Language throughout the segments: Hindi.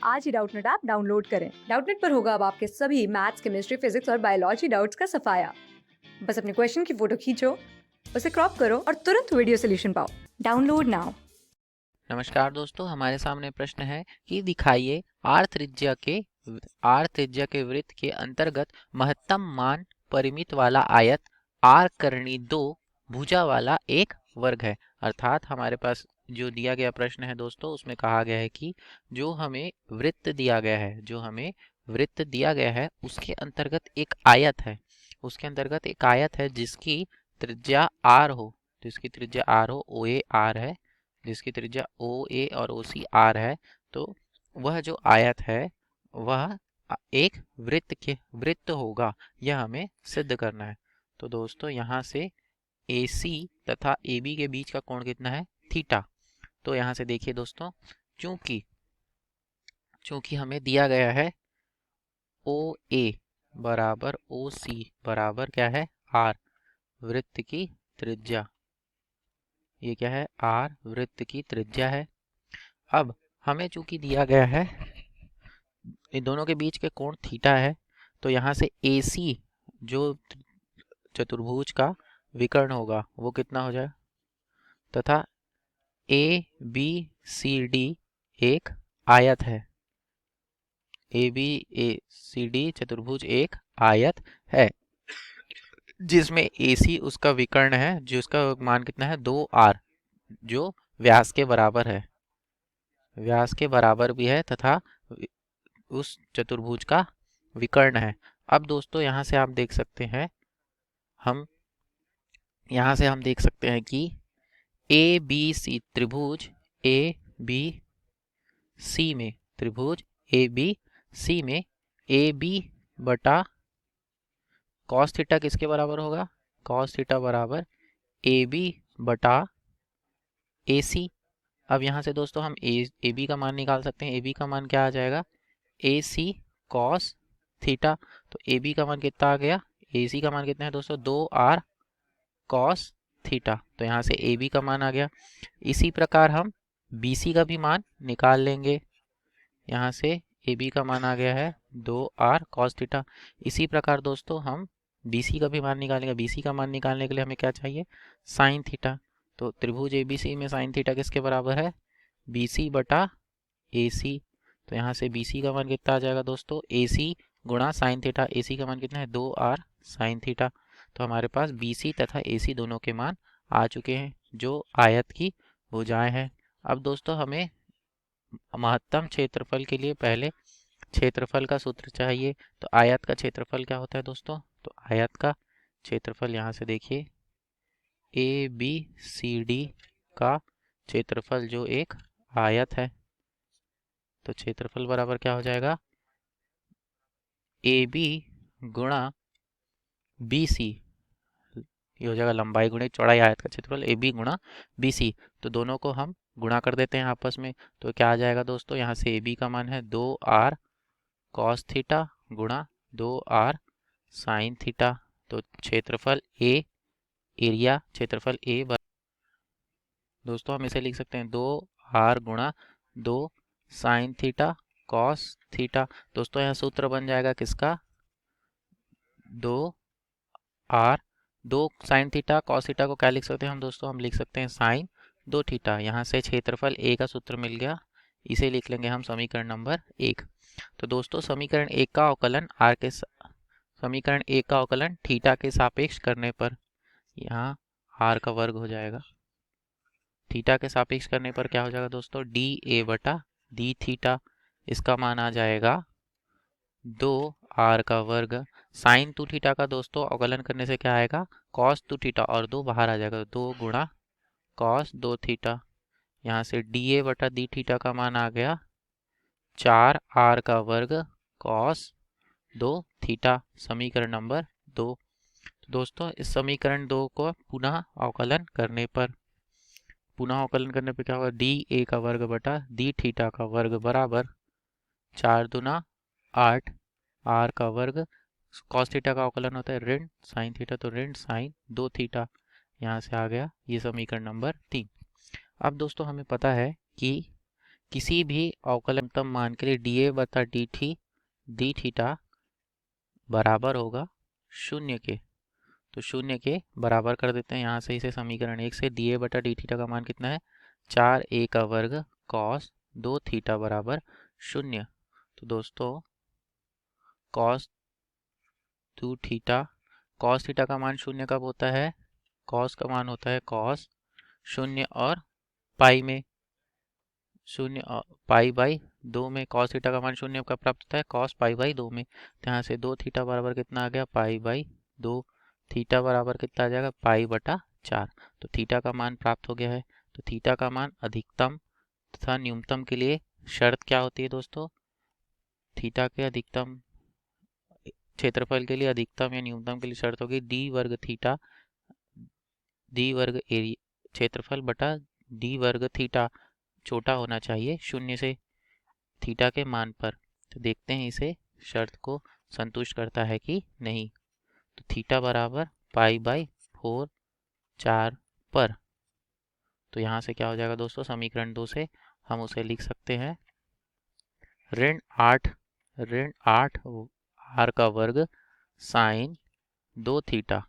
आज ही डाउटनेट ऐप डाउनलोड करें। डाउटनेट पर होगा अब आपके सभी मैथ्स, केमिस्ट्री, फिजिक्स और बायोलॉजी डाउट्स का सफाया। बस अपने क्वेश्चन की फोटो खींचो, उसे क्रॉप करो और तुरंत वीडियो सॉल्यूशन पाओ। Download now. नमस्कार दोस्तों, हमारे सामने प्रश्न है कि दिखाइए आर त्रिज्या के वृत्त के अंतर्गत महत्तम मान परिमित वाला आयत आर कर्णी 2 भुजा वाला एक वर्ग है। अर्थात हमारे पास जो दिया गया प्रश्न है दोस्तों, उसमें कहा गया है कि जो हमें वृत्त दिया गया है उसके अंतर्गत एक आयत है जिसकी त्रिज्या आर हो, ओ ए आर है, जिसकी त्रिज्या ओ ए और ओ सी आर है। तो वह जो आयत है वह एक वृत्त होगा, यह हमें सिद्ध करना है। तो दोस्तों यहाँ से ए सी तथा ए बी के बीच का कोण कितना है? थीटा। तो यहाँ से देखिए दोस्तों, चूंकि चूंकि हमें दिया गया है ओ ए बराबर ओ सी बराबर क्या है? आर, वृत्त की त्रिज्या। ये क्या है? आर वृत्त की त्रिज्या है। अब हमें चूंकि दिया गया है इन दोनों के बीच के कोण थीटा है, तो यहाँ से AC जो चतुर्भुज का विकर्ण होगा वो कितना हो जाए, तथा ABCD एक आयत है। ABCD चतुर्भुज एक आयत है जिसमें AC उसका विकर्ण है, जिसका मान कितना है? 2R, जो व्यास के बराबर भी है तथा उस चतुर्भुज का विकर्ण है। अब दोस्तों यहाँ से आप देख सकते हैं हम देख सकते हैं कि ए बी सी त्रिभुज ए बी सी में ए बी बटा कॉस थीटा किसके बराबर होगा? कॉस थीटा बराबर ए बी बटा ए सी। अब यहाँ से दोस्तों हम ए बी का मान निकाल सकते हैं। ए बी का मान क्या आ जाएगा? ए सी कॉस थीटा। तो ए बी का मान कितना आ गया? ए सी का मान कितना है दोस्तों? 2R cos theta. तो यहाँ से ए बी का मान आ गया। इसी प्रकार हम बी सी का भी मान निकाल लेंगे। यहाँ से ए बी का मान आ गया है 2R कॉस थीटा। इसी प्रकार दोस्तों हम बी सी का भी मान निकालेंगे। बी सी का मान निकालने के लिए हमें क्या चाहिए? Sine theta. तो त्रिभुज ए बी सी में साइन थीटा किसके बराबर है? बी सी बटा ए सी। तो यहाँ से बी सी का मान कितना आ जाएगा दोस्तों? ए सी गुणा साइन थीटा। ए सी का मान कितना है? 2R sine theta. तो हमारे पास बी सी तथा ए सी दोनों के मान आ चुके हैं, जो आयत की भुजाएं हैं। अब दोस्तों हमें महत्तम क्षेत्रफल के लिए पहले क्षेत्रफल का सूत्र चाहिए। तो आयत का क्षेत्रफल क्या होता है दोस्तों? तो आयत का क्षेत्रफल यहाँ से देखिए, ए बी सी डी का क्षेत्रफल जो एक आयत है, तो क्षेत्रफल बराबर क्या हो जाएगा? ए बी गुणा बी सी, ये हो जाएगा लंबाई गुणे चौड़ाई, आयत का क्षेत्रफल ए बी गुणा बी सी। तो दोनों को हम गुणा कर देते हैं आपस में। तो क्या आ जाएगा दोस्तों? यहाँ से ए बी का मान है 2R कॉस थीटा गुणा 2R साइन थीटा। तो क्षेत्रफल ए दोस्तों हम इसे लिख सकते हैं 2R गुणा 2 साइन थीटा कॉस थीटा। दोस्तों यहाँ सूत्र बन जाएगा किसका? 2R, 2 sine theta cos theta को क्या लिख सकते हैं हम दोस्तों? हम लिख सकते हैं साइन 2 थीटा। यहाँ से क्षेत्रफल ए का सूत्र मिल गया, इसे लिख लेंगे हम समीकरण नंबर 1। तो दोस्तों समीकरण 1 का अवकलन थीटा के सापेक्ष करने पर यहाँ आर का वर्ग हो जाएगा। थीटा के सापेक्ष करने पर क्या हो जाएगा दोस्तों? डी ए बटा डी थीटा। इसका मान आ जाएगा 2R का वर्ग। साइन 2 थीटा का दोस्तों अवकलन करने से क्या आएगा? कॉस 2 थीटा, और 2 बाहर आ जाएगा, 2 गुणा कॉस 2 थीटा। यहाँ से डी ए बटा डी थीटा का मान आ गया 4R का वर्ग कॉस 2 थीटा, समीकरण नंबर 2। तो दोस्तों इस समीकरण 2 को पुनः अवकलन करने पर क्या होगा? डी ए का वर्ग बटा डी थीटा का वर्ग बराबर 4 दूना 8 आर का वर्ग। कॉस थीटा का अवकलन होता है ऋण साइन थीटा, तो ऋण साइन 2 थीटा यहाँ से आ गया। ये समीकरण नंबर 3। अब दोस्तों हमें पता है कि किसी भी अवकलनतम मान के लिए dA बटा डी थीटा बराबर होगा शून्य के। तो शून्य के बराबर कर देते हैं यहाँ से इसे समीकरण 1 से। dA बटा डी थीटा का मान कितना है 4a का वर्ग कॉस 2 थीटा बराबर शून्य। तो दोस्तों कॉस 2 थीटा, कॉस थीटा का मान शून्य कब होता है, कॉस का मान होता है कॉस शून्य और पाई में, शून्य पाई बाई 2 में। कॉस थीटा का मान शून्य कब प्राप्त होता है कॉस पाई बाई 2 में। तो यहाँ से 2 थीटा बराबर कितना आ गया पाई बाई 2, थीटा बराबर कितना आ जाएगा पाई बटा 4। तो थीटा का मान प्राप्त हो गया है। तो थीटा का मान अधिकतम तथा न्यूनतम के लिए शर्त क्या होती है दोस्तों, थीटा के अधिकतम क्षेत्रफल के लिए अधिकतम या न्यूनतम के लिए शर्त होगी डी वर्ग थीटा, डी वर्ग एरिया क्षेत्रफल बटा डी वर्ग थीटा छोटा होना चाहिए शून्य से थीटा के मान पर। तो देखते हैं इसे शर्त को संतुष्ट करता है कि नहीं। तो थीटा बराबर पाई बाई 4 पर। तो यहाँ से क्या हो जाएगा दोस्तों, समीकरण 2 से हम उसे लिख सकते हैं ऋण 8 आर का वर्ग साइन 2 थीटा।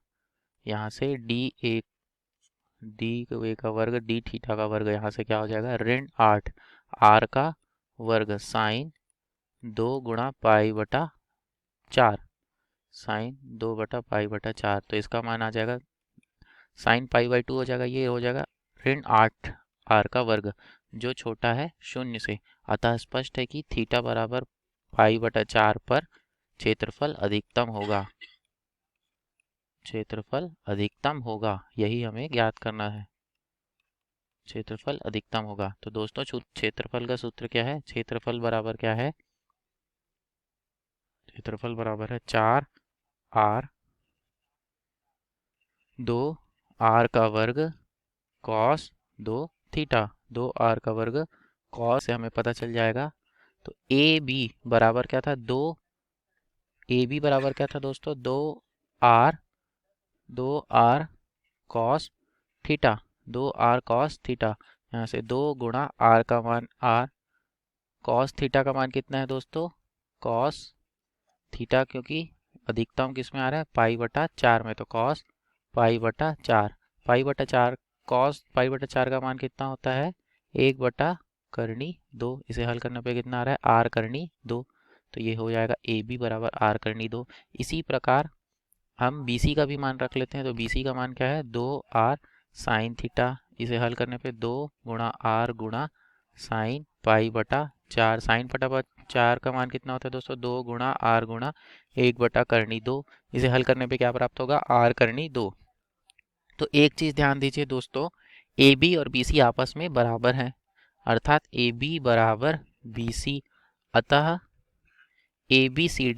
यहाँ से डी का वर्ग डी थीटा का वर्ग, यहाँ से क्या हो जाएगा ऋण 8 आर का वर्ग साइन 2 गुणा पाई बटा 4, साइन 2 बटा पाई बटा 4। तो इसका मान आ जाएगा साइन पाई बाई 2 हो जाएगा, ये हो जाएगा ऋण 8 आर का वर्ग जो छोटा है शून्य से। अतः स्पष्ट है कि थीटा बराबर पाई बटा 4 पर क्षेत्रफल अधिकतम होगा, क्षेत्रफल अधिकतम होगा, यही हमें ज्ञात करना है, क्षेत्रफल अधिकतम होगा। तो दोस्तों क्षेत्रफल का सूत्र क्या है, क्षेत्रफल बराबर क्या है, क्षेत्रफल बराबर है 4 आर 2 आर का वर्ग कॉस 2 थीटा, 2 आर का वर्ग कॉस से हमें पता चल जाएगा। तो ए बी बराबर क्या था, 2 ए बी बराबर क्या था दोस्तों, 2 R cos theta, 2 R cos theta. यहाँ से 2 गुणा आर का मान आर, कॉस थीटा का मान कितना है दोस्तों कॉस थीटा, क्योंकि अधिकतम किस में आ रहा है पाई बटा 4 में, तो कॉस पाई बटा 4, पाई बटा 4 कॉस पाई बटा 4 का मान कितना होता है 1 बटा करनी 2। इसे हल करने पे कितना आ रहा है आर करनी 2। तो ये हो जाएगा ए बी बराबर आर करनी 2। इसी प्रकार हम बी सी का भी मान रख लेते हैं। तो बी सी का मान क्या है 2 आर साइन थीटा, इसे हल करने पे 2 गुणा आर गुणा साइन पाई बटा 4, साइन बटा 4 का मान कितना होता है दोस्तों 2 गुणा आर गुणा 1 बटा करनी 2। इसे हल करने पे क्या प्राप्त होगा आर करनी 2। तो एक चीज़ ध्यान दीजिए दोस्तों, ए बी और बी सी आपस में बराबर हैं, अर्थात ए बी बराबर बी सी। अतः ए बी सी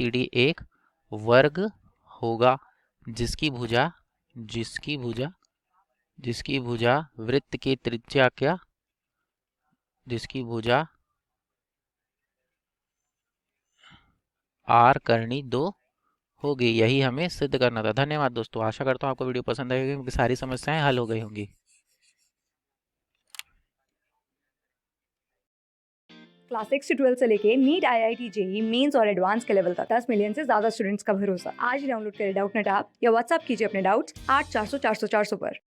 डी एक वर्ग होगा जिसकी भुजा वृत्त की त्रिज्या क्या, जिसकी भुजा आर करनी 2 होगी। यही हमें सिद्ध करना था। धन्यवाद दोस्तों, आशा करता हूँ आपको वीडियो पसंद आएगी क्योंकि सारी समस्याएं हल हो गई होंगी। क्लास 6 से 12 से लेके नीट IIT JEE मेंस और एडवांस के लेवल तक 10 मिलियन से ज्यादा स्टूडेंट्स का भरोसा। आज ही डाउनलोड करें डाउटनेट ऐप या व्हाट्सएप कीजिए अपने डाउट्स 8400 400 400 पर।